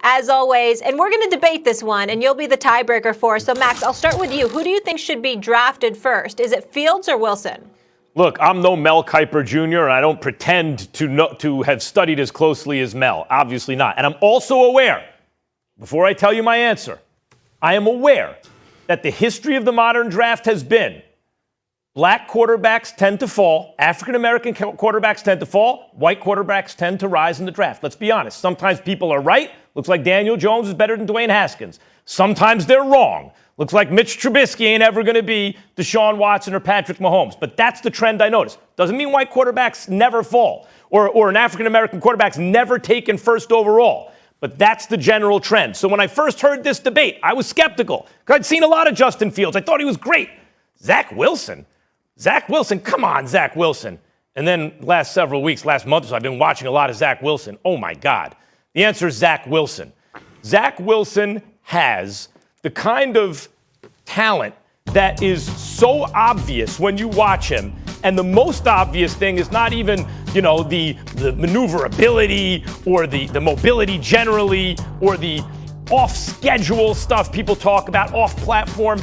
as always, and we're going to debate this one, and you'll be the tiebreaker for us. So, Max, I'll start with you. Who do you think should be drafted first? Is it Fields or Wilson? Look, I'm no Mel Kiper Jr., and I don't pretend to have studied as closely as Mel. Obviously not. And I'm also aware, before I tell you my answer, I am aware that the history of the modern draft has been black quarterbacks tend to fall, African-American quarterbacks tend to fall, white quarterbacks tend to rise in the draft. Let's be honest. Sometimes people are right. Looks like Daniel Jones is better than Dwayne Haskins. Sometimes they're wrong. Looks like Mitch Trubisky ain't ever going to be Deshaun Watson or Patrick Mahomes. But that's the trend I notice. Doesn't mean white quarterbacks never fall or an African-American quarterback's never taken first overall. But that's the general trend. So when I first heard this debate, I was skeptical. I'd seen a lot of Justin Fields. I thought he was great. Zach Wilson, come on, Zach Wilson. And then last month or so, I've been watching a lot of Zach Wilson. Oh, my God. The answer is Zach Wilson. Zach Wilson has the kind of talent that is so obvious when you watch him. And the most obvious thing is not even, the maneuverability or the mobility generally or the off-schedule stuff people talk about, off-platform.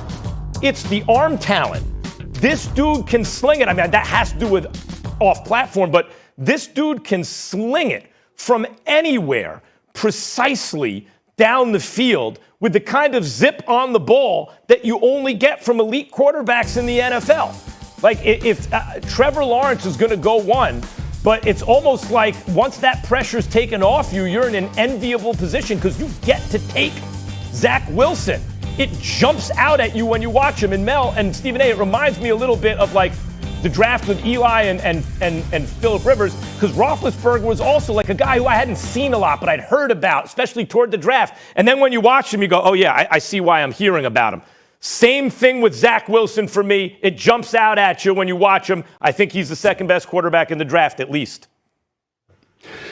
It's the arm talent. This dude can sling it. I mean, that has to do with off-platform, but this dude can sling it from anywhere precisely down the field with the kind of zip on the ball that you only get from elite quarterbacks in the NFL. Like, if Trevor Lawrence is going to go one, but it's almost like once that pressure's taken off you, you're in an enviable position because you get to take Zach Wilson. It jumps out at you when you watch him. And Mel and Stephen A., it reminds me a little bit of like the draft with Eli and Phillip Rivers, because Roethlisberger was also like a guy who I hadn't seen a lot, but I'd heard about, especially toward the draft. And then when you watch him, you go, oh yeah, I see why I'm hearing about him. Same thing with Zach Wilson for me. It jumps out at you when you watch him. I think he's the second best quarterback in the draft, at least.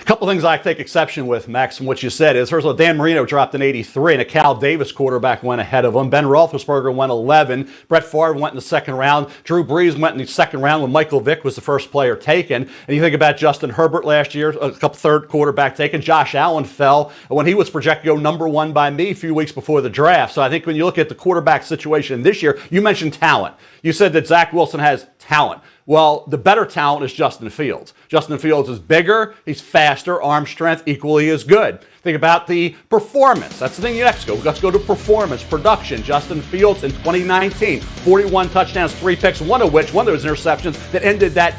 A couple things I take exception with, Max, from what you said is, first of all, Dan Marino dropped an 83, and a Cal Davis quarterback went ahead of him. Ben Roethlisberger went 11. Brett Favre went in the second round. Drew Brees went in the second round when Michael Vick was the first player taken. And you think about Justin Herbert last year, a couple third quarterback taken. Josh Allen fell when he was projected to go number one by me a few weeks before the draft. So I think when you look at the quarterback situation this year, you mentioned talent. You said that Zach Wilson has talent. Well, the better talent is Justin Fields. Justin Fields is bigger, he's faster, arm strength equally as good. Think about the performance. That's the thing next go. Let's go to performance, production. Justin Fields in 2019, 41 touchdowns, 3 picks, one of those interceptions that ended that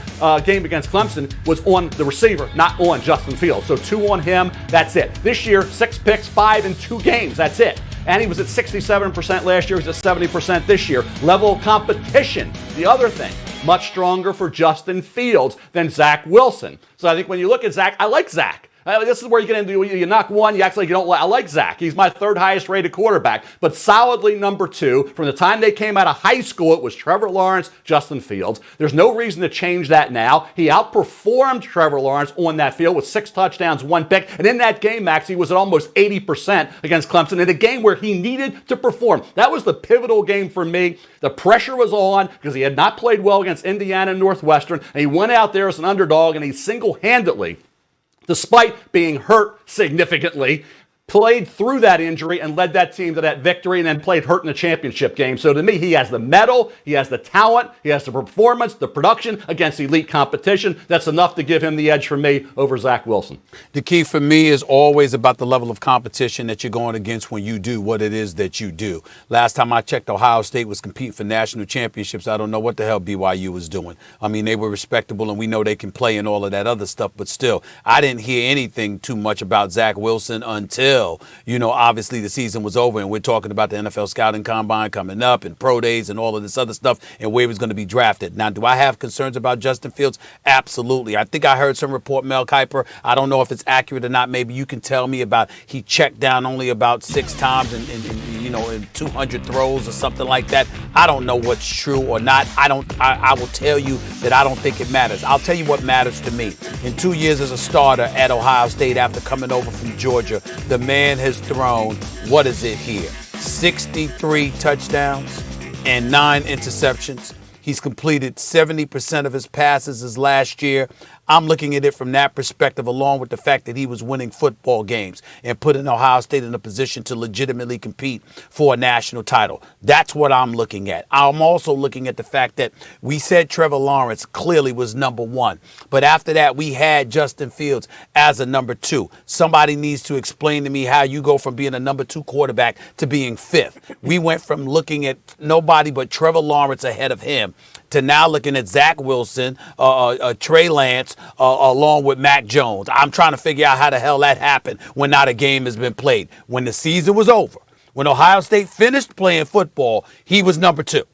game against Clemson was on the receiver, not on Justin Fields. So 2 on him, that's it. This year, 6 picks, 5 in 2 games, that's it. And he was at 67% last year, he's at 70% this year. Level of competition, the other thing. Much stronger for Justin Fields than Zach Wilson. So I think when you look at Zach, I like Zach. This is where you get into, you knock one, you act like you don't like. I like Zach. He's my third highest rated quarterback, but solidly number 2. From the time they came out of high school, it was Trevor Lawrence, Justin Fields. There's no reason to change that now. He outperformed Trevor Lawrence on that field with 6 touchdowns, 1 pick. And in that game, Max, he was at almost 80% against Clemson in a game where he needed to perform. That was the pivotal game for me. The pressure was on because he had not played well against Indiana and Northwestern, and he went out there as an underdog, and he single-handedly, despite being hurt significantly, played through that injury and led that team to that victory and then played hurt in the championship game. So to me, he has the mettle, he has the talent, he has the performance, the production against elite competition. That's enough to give him the edge for me over Zach Wilson. The key for me is always about the level of competition that you're going against when you do what it is that you do. Last time I checked, Ohio State was competing for national championships. I don't know what the hell BYU was doing. I mean, they were respectable and we know they can play and all of that other stuff, but still, I didn't hear anything too much about Zach Wilson until, obviously the season was over and we're talking about the NFL scouting combine coming up and pro days and all of this other stuff and where he's going to be drafted. Now, do I have concerns about Justin Fields? Absolutely. I think I heard some report, Mel Kiper. I don't know if it's accurate or not. Maybe you can tell me about he checked down only about 6 times in 200 throws or something like that. I don't know what's true or not. I will tell you that I don't think it matters. I'll tell you what matters to me. In 2 years as a starter at Ohio State after coming over from Georgia, the man has thrown, what is it here, 63 touchdowns and 9 interceptions. He's completed 70% of his passes as last year. I'm looking at it from that perspective, along with the fact that he was winning football games and putting Ohio State in a position to legitimately compete for a national title. That's what I'm looking at. I'm also looking at the fact that we said Trevor Lawrence clearly was number one, but after that, we had Justin Fields as a number two. Somebody needs to explain to me how you go from being a number two quarterback to being fifth. We went from looking at nobody but Trevor Lawrence ahead of him to now looking at Zach Wilson, Trey Lance, along with Mac Jones. I'm trying to figure out how the hell that happened when not a game has been played. When the season was over, when Ohio State finished playing football, he was number two.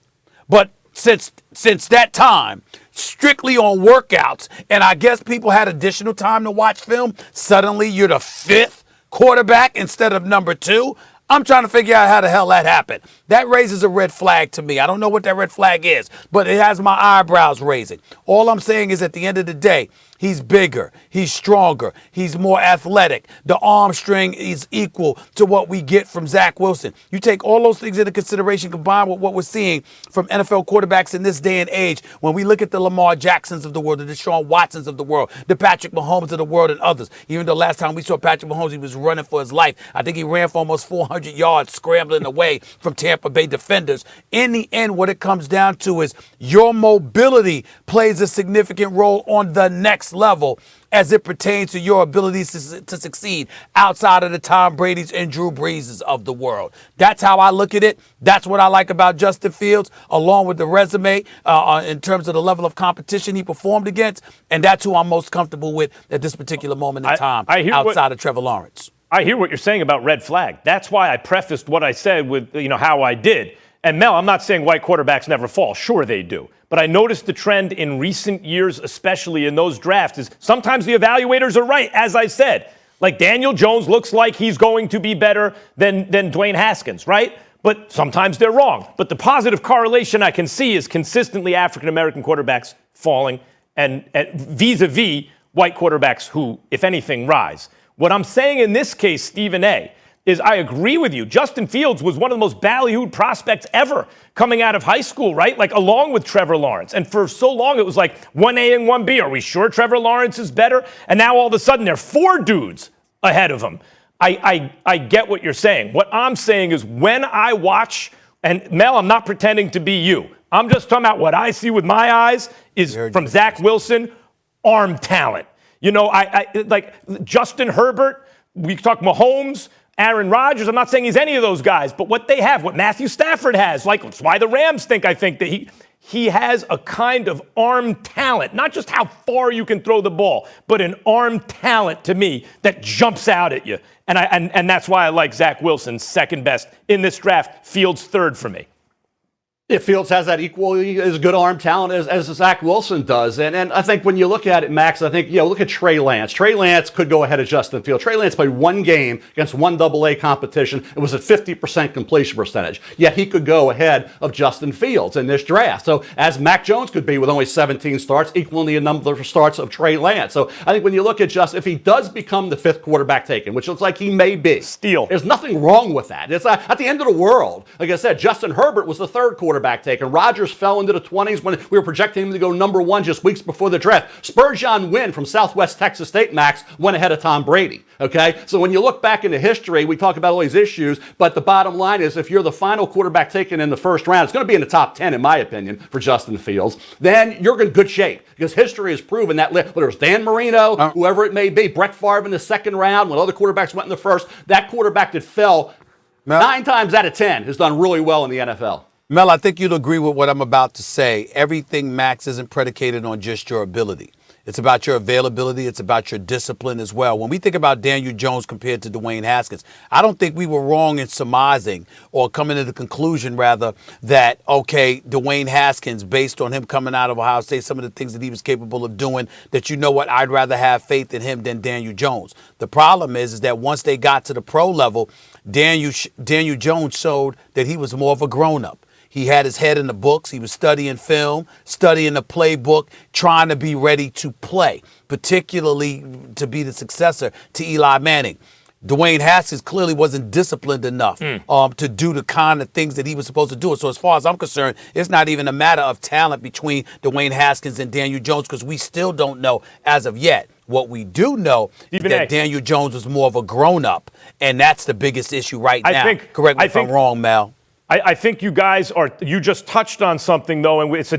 But since that time, strictly on workouts, and I guess people had additional time to watch film, suddenly you're the fifth quarterback instead of number two. I'm trying to figure out how the hell that happened. That raises a red flag to me. I don't know what that red flag is, but it has my eyebrows raising. All I'm saying is at the end of the day, he's bigger, he's stronger, he's more athletic. The arm string is equal to what we get from Zach Wilson. You take all those things into consideration combined with what we're seeing from NFL quarterbacks in this day and age, when we look at the Lamar Jacksons of the world, the Deshaun Watsons of the world, the Patrick Mahomes of the world, and others. Even though last time we saw Patrick Mahomes, he was running for his life. I think he ran for almost 400 yards scrambling away from Tampa Bay defenders. In the end, what it comes down to is your mobility plays a significant role on the next level as it pertains to your ability to succeed outside of the Tom Brady's and Drew Breeses of the world. That's how I look at it. That's what I like about Justin Fields, along with the resume in terms of the level of competition he performed against. And that's who I'm most comfortable with at this particular moment in time outside of Trevor Lawrence. I hear what you're saying about red flag. That's why I prefaced what I said with, how I did. And Mel, I'm not saying white quarterbacks never fall. Sure they do. But I noticed the trend in recent years, especially in those drafts, is sometimes the evaluators are right, as I said. Like Daniel Jones looks like he's going to be better than Dwayne Haskins, right? But sometimes they're wrong. But the positive correlation I can see is consistently African-American quarterbacks falling and vis-a-vis white quarterbacks who, if anything, rise. What I'm saying in this case, Stephen A., is I agree with you. Justin Fields was one of the most ballyhooed prospects ever coming out of high school, right? Like along with Trevor Lawrence. And for so long, it was like 1A and 1B. Are we sure Trevor Lawrence is better? And now all of a sudden, there are four dudes ahead of him. I get what you're saying. What I'm saying is when I watch, and Mel, I'm not pretending to be you. I'm just talking about what I see with my eyes is from Zach Wilson, arm talent. I like Justin Herbert. We talk Mahomes, Aaron Rodgers. I'm not saying he's any of those guys, but what they have, what Matthew Stafford has, like it's why the Rams think that he has a kind of arm talent, not just how far you can throw the ball, but an arm talent to me that jumps out at you. And that's why I like Zach Wilson second best in this draft. Fields third for me. If Fields has that equally as good arm talent as Zach Wilson does. And I think when you look at it, Max, I think, look at Trey Lance. Trey Lance could go ahead of Justin Fields. Trey Lance played one game against one AA competition. It was a 50% completion percentage. Yet he could go ahead of Justin Fields in this draft. So as Mac Jones could be with only 17 starts, equaling the number of starts of Trey Lance. So I think when you look at if he does become the fifth quarterback taken, which looks like he may be. Steal. There's nothing wrong with that. It's at the end of the world. Like I said, Justin Herbert was the third quarterback taken. Rodgers fell into the 20s when we were projecting him to go number one just weeks before the draft. Spurgeon Wynn from Southwest Texas State, Max, went ahead of Tom Brady. Okay? So when you look back into history, we talk about all these issues, but the bottom line is if you're the final quarterback taken in the first round, it's going to be in the top 10, in my opinion, for Justin Fields, then you're in good shape because history has proven that whether it's Dan Marino, whoever it may be, Brett Favre in the second round, when other quarterbacks went in the first, that quarterback that fell 9 times out of 10 has done really well in the NFL. Mel, I think you'll agree with what I'm about to say. Everything, Max, isn't predicated on just your ability. It's about your availability. It's about your discipline as well. When we think about Daniel Jones compared to Dwayne Haskins, I don't think we were wrong in surmising or coming to the conclusion, rather, that, okay, Dwayne Haskins, based on him coming out of Ohio State, some of the things that he was capable of doing, that I'd rather have faith in him than Daniel Jones. The problem is that once they got to the pro level, Daniel Jones showed that he was more of a grown-up. He had his head in the books. He was studying film, studying the playbook, trying to be ready to play, particularly to be the successor to Eli Manning. Dwayne Haskins clearly wasn't disciplined enough to do the kind of things that he was supposed to do. So as far as I'm concerned, it's not even a matter of talent between Dwayne Haskins and Daniel Jones, because we still don't know as of yet. What we do know is that Daniel Jones was more of a grown-up, and that's the biggest issue right now. Correct me if I'm wrong, Mel. I think you guys you just touched on something, though, and it's a